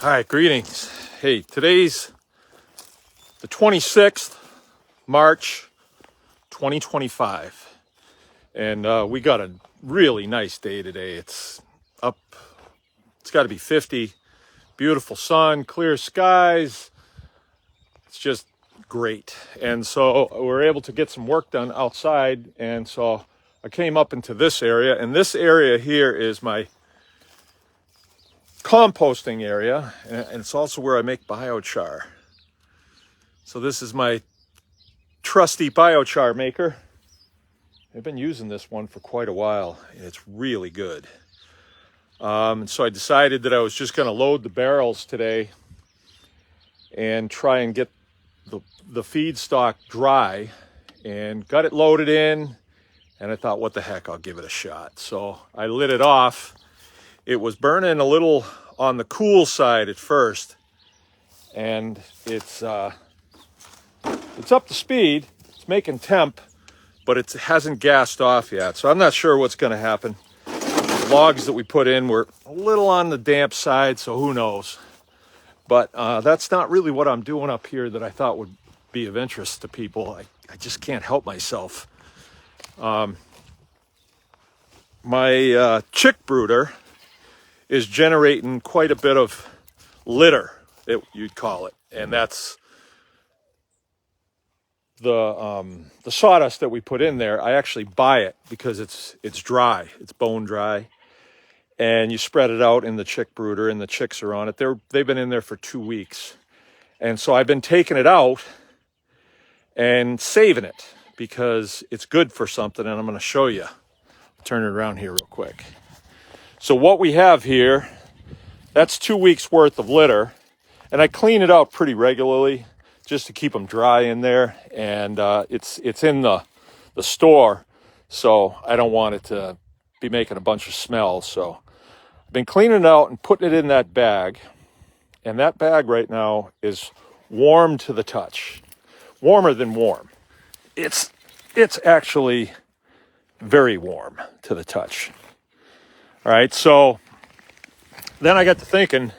Hi, greetings. Hey, today's the 26th, March 2025, and we got a really nice day today. It's got to be 50, beautiful sun, clear skies. It's just great. And so we're able to get some work done outside, and so I came up into this area, and this area here is my composting area, and it's also where I make biochar. So this is my trusty biochar maker. I've been using this one for quite a while, and it's really good. And so I decided that I was just going to load the barrels today and try and get the feedstock dry, and got it loaded in, and I thought, what the heck, I'll give it a shot. So I lit it off. It was burning a little on the cool side at first, and it's up to speed. It's making temp, but it hasn't gassed off yet. So I'm not sure what's going to happen. The logs that we put in were a little on the damp side, so who knows. But that's not really what I'm doing up here that I thought would be of interest to people. I just can't help myself. My chick brooder is generating quite a bit of litter, you'd call it, and that's the sawdust that we put in there. I actually buy it because it's dry, it's bone dry, and you spread it out in the chick brooder, and the chicks are on it. They've been in there for 2 weeks, and so I've been taking it out and saving it because it's good for something, and I'm going to show you. I'll turn it around here real quick. So what we have here, that's 2 weeks worth of litter, and I clean it out pretty regularly just to keep them dry in there, and it's in the store, so I don't want it to be making a bunch of smell. So I've been cleaning it out and putting it in that bag, and that bag right now is warm to the touch, warmer than warm. It's actually very warm to the touch. All right, so then I got to thinking,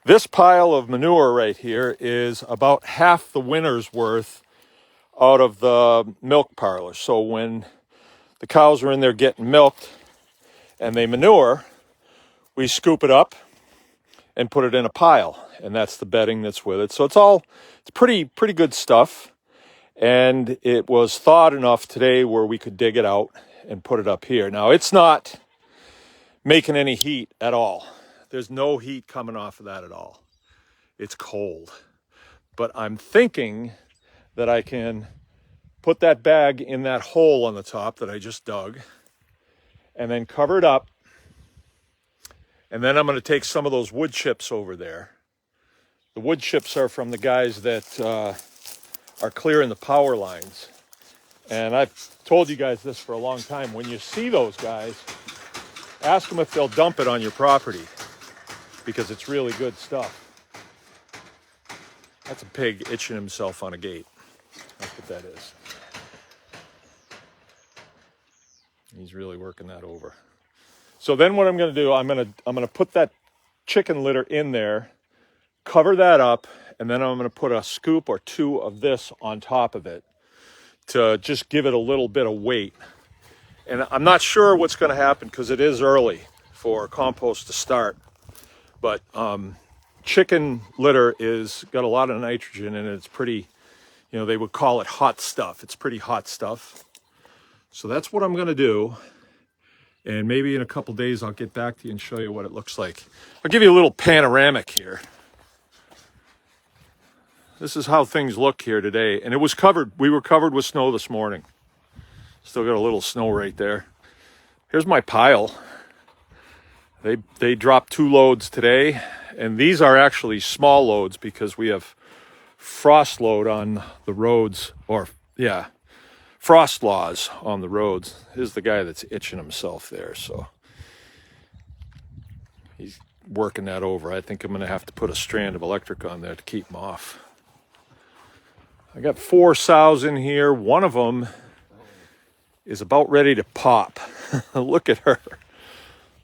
this pile of manure right here is about half the winter's worth out of the milk parlor. So when the cows are in there getting milked and they manure, we scoop it up and put it in a pile, and that's the bedding that's with it. So it's pretty good stuff, and it was thawed enough today where we could dig it out and put it up here. Now, it's not making any heat at all. There's no heat coming off of that at all. It's cold. But I'm thinking that I can put that bag in that hole on the top that I just dug, and then cover it up. And then I'm going to take some of those wood chips over there. The wood chips are from the guys that are clearing the power lines. And I've told you guys this for a long time. When you see those guys, ask them if they'll dump it on your property, because it's really good stuff. That's a pig itching himself on a gate. That's what that is. He's really working that over. So then what I'm going to do, I'm going to put that chicken litter in there, cover that up, and then I'm going to put a scoop or two of this on top of it to just give it a little bit of weight. And I'm not sure what's going to happen because it is early for compost to start. But chicken litter is got a lot of nitrogen in it. It's pretty, they would call it hot stuff. It's pretty hot stuff. So that's what I'm going to do. And maybe in a couple days I'll get back to you and show you what it looks like. I'll give you a little panoramic here. This is how things look here today. And it was covered. We were covered with snow this morning. Still got a little snow right there. Here's my pile. They dropped 2 loads today, and these are actually small loads because we have frost load on the roads, frost laws on the roads. Here's the guy that's itching himself there, so he's working that over. I think I'm going to have to put a strand of electric on there to keep him off. I got 4 sows in here. One of them is about ready to pop. Look at her.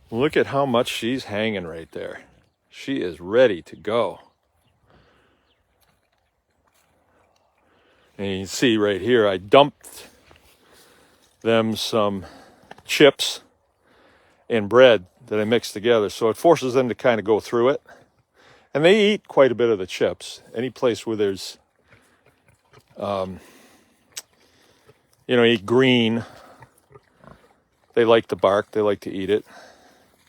Look at how much she's hanging right there. She is ready to go. And you can see right here, I dumped them some chips and bread that I mixed together. So it forces them to kind of go through it. And they eat quite a bit of the chips. Any place where there's, eat green, they like the bark, they like to eat it.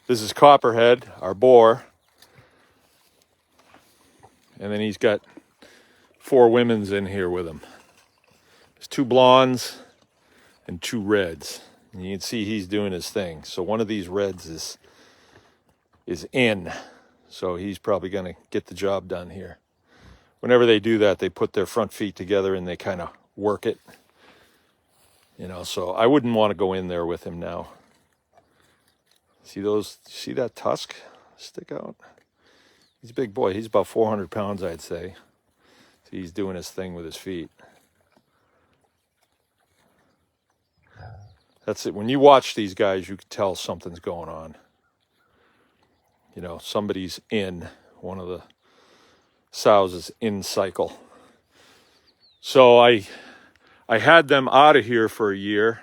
This is Copperhead, our boar. And then he's got 4 women's in here with him. There's 2 blondes and 2 reds. And you can see he's doing his thing. So one of these reds is in. So he's probably going to get the job done here. Whenever they do that, they put their front feet together and they kind of work it. So I wouldn't want to go in there with him now. See that tusk stick out? He's a big boy. He's about 400 pounds, I'd say. So he's doing his thing with his feet. That's it. When you watch these guys, you can tell something's going on. Somebody's in. One of the sows is in cycle. So I had them out of here for a year,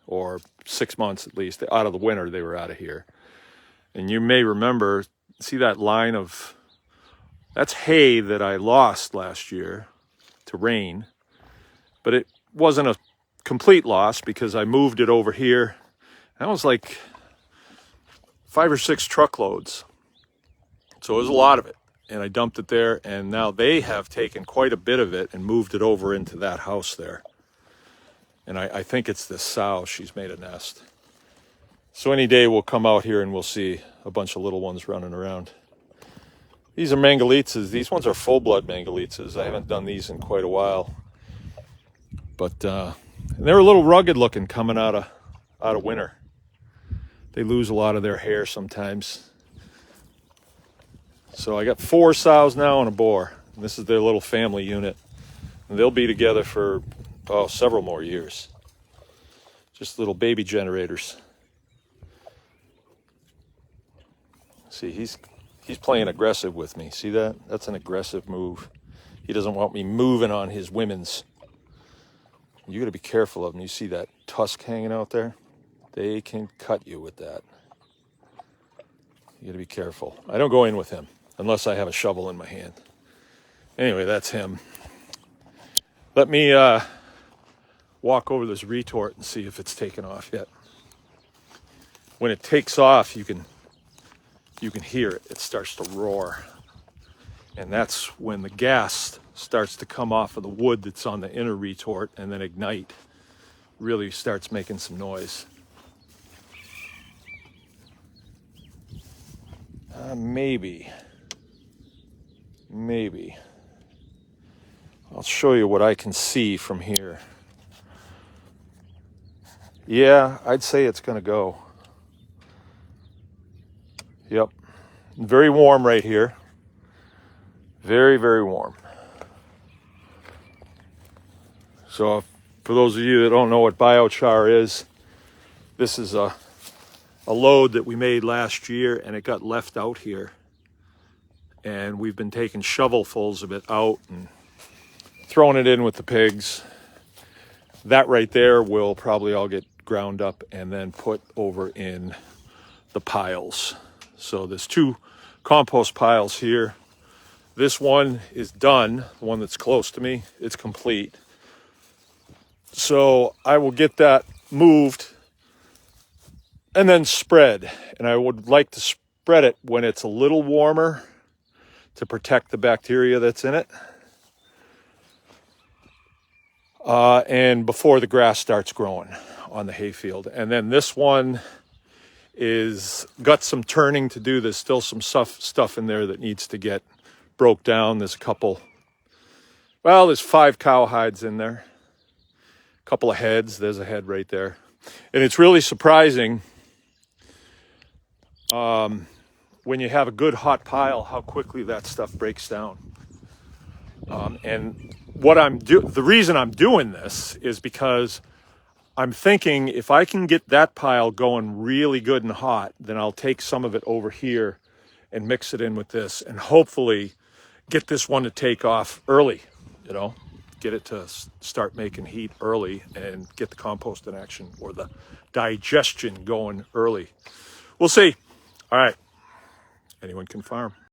or 6 months at least. Out of the winter, they were out of here. And you may remember, see that line of, that's hay that I lost last year to rain. But it wasn't a complete loss because I moved it over here. That was like 5 or 6 truckloads. So it was a lot of it. And I dumped it there, and now they have taken quite a bit of it and moved it over into that house there. And I think it's this sow. She's made a nest. So any day we'll come out here and we'll see a bunch of little ones running around. These are Mangalitzas. These ones are full-blood Mangalitzas. I haven't done these in quite a while. But they're a little rugged looking coming out of winter. They lose a lot of their hair sometimes. So I got 4 sows now and a boar. And this is their little family unit. And they'll be together for several more years. Just little baby generators. See, he's playing aggressive with me. See that? That's an aggressive move. He doesn't want me moving on his women's. You got to be careful of them. You see that tusk hanging out there? They can cut you with that. You got to be careful. I don't go in with him unless I have a shovel in my hand. Anyway, that's him. Let me walk over this retort and see if it's taken off yet. When it takes off, you can hear it. It starts to roar. And that's when the gas starts to come off of the wood that's on the inner retort and then ignite. Really starts making some noise. Maybe. I'll show you what I can see from here. Yeah, I'd say it's going to go. Yep. Very warm right here. Very, very warm. So for those of you that don't know what biochar is, this is a load that we made last year and it got left out here. And we've been taking shovelfuls of it out and throwing it in with the pigs. That right there will probably all get ground up and then put over in the piles. So there's 2 compost piles here. This one is done, the one that's close to me, it's complete. So I will get that moved and then spread. And I would like to spread it when it's a little warmer to protect the bacteria that's in it. And before the grass starts growing on the hayfield. And then this one is got some turning to do. There's still some stuff in there that needs to get broke down. There's there's 5 cow hides in there. A couple of heads. There's a head right there. And it's really surprising when you have a good hot pile, how quickly that stuff breaks down. And the reason I'm doing this is because I'm thinking if I can get that pile going really good and hot, then I'll take some of it over here and mix it in with this, and hopefully get this one to take off early, you know, get it to start making heat early and get the compost in action or the digestion going early. We'll see. All right. Anyone can farm.